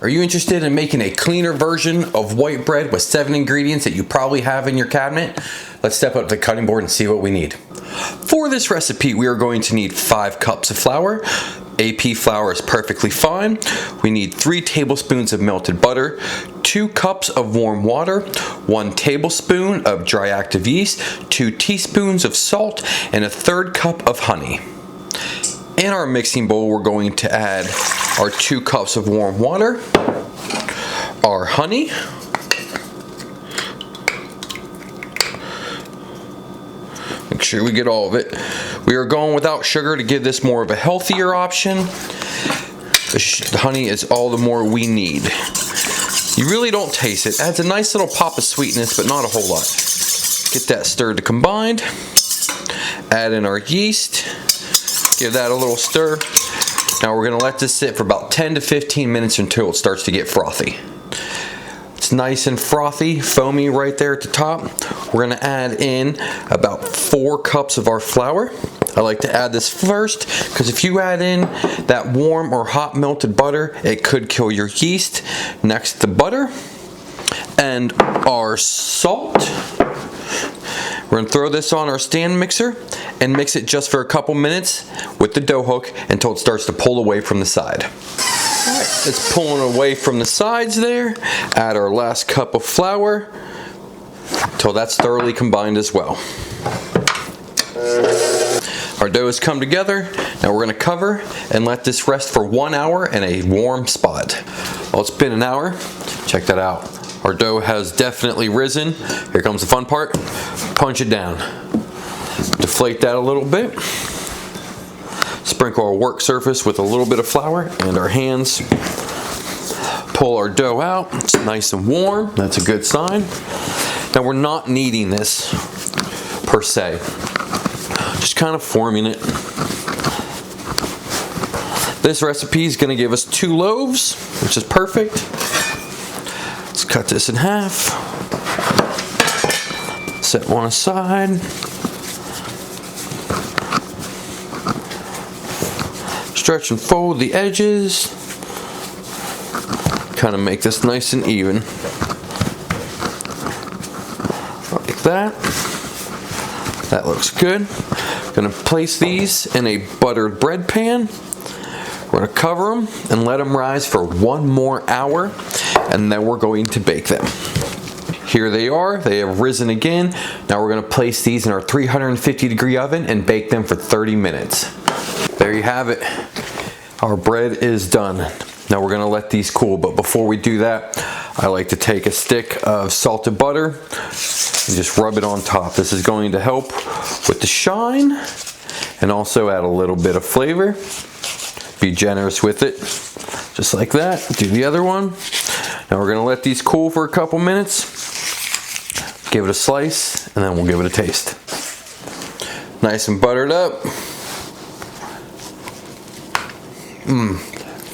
Are you interested in making a cleaner version of white bread with 7 ingredients that you probably have in your cabinet? Let's step up to the cutting board and see what we need. For this recipe, we are going to need 5 cups of flour. AP flour is perfectly fine. We need 3 tablespoons of melted butter, 2 cups of warm water, 1 tablespoon of dry active yeast, 2 teaspoons of salt, and 1/3 cup of honey. In our mixing bowl, we're going to add our 2 cups of warm water, our honey, make sure we get all of it. We are going without sugar to give this more of a healthier option. The honey is all the more we need. You really don't taste it. It adds a nice little pop of sweetness, but not a whole lot. Get that stirred to combined. Add in our yeast. Give that a little stir. Now we're gonna let this sit for about 10 to 15 minutes until it starts to get frothy. It's nice and frothy, foamy right there at the top. We're gonna add in about 4 cups of our flour. I like to add this first because if you add in that warm or hot melted butter, it could kill your yeast. Next, the butter and our salt. We're gonna throw this on our stand mixer and mix it just for a couple minutes with the dough hook until it starts to pull away from the side. All right, it's pulling away from the sides there. Add our last cup of flour until that's thoroughly combined as well. Our dough has come together. Now we're gonna cover and let this rest for 1 hour in a warm spot. Well, it's been an hour. Check that out. Our dough has definitely risen. Here comes the fun part. Punch it down. Deflate that a little bit. Sprinkle our work surface with a little bit of flour and our hands. Pull our dough out. It's nice and warm. That's a good sign. Now we're not kneading this per se. Just kind of forming it. This recipe is going to give us 2 loaves, which is perfect. Let's cut this in half. Set one aside. Stretch and fold the edges. Kind of make this nice and even. Like that. That looks good. Gonna place these in a buttered bread pan. We're gonna cover them and let them rise for 1 more hour, and then we're going to bake them. Here they are, they have risen again. Now we're gonna place these in our 350-degree oven and bake them for 30 minutes. There you have it. Our bread is done. Now we're gonna let these cool, but before we do that, I like to take a stick of salted butter and just rub it on top. This is going to help with the shine and also add a little bit of flavor. Be generous with it, just like that. Do the other one. Now we're gonna let these cool for a couple minutes. Give it a slice, and then we'll give it a taste. Nice and buttered up.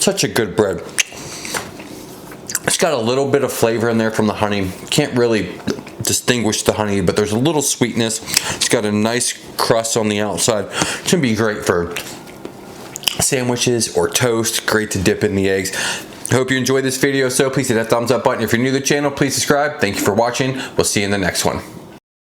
Such a good bread. It's got a little bit of flavor in there from the honey. Can't really distinguish the honey, but there's a little sweetness. It's got a nice crust on the outside. It's gonna be great for sandwiches or toast. Great to dip in the eggs. I hope you enjoyed this video, so please hit that thumbs up button. If you're new to the channel, please subscribe. Thank you for watching. We'll see you in the next one.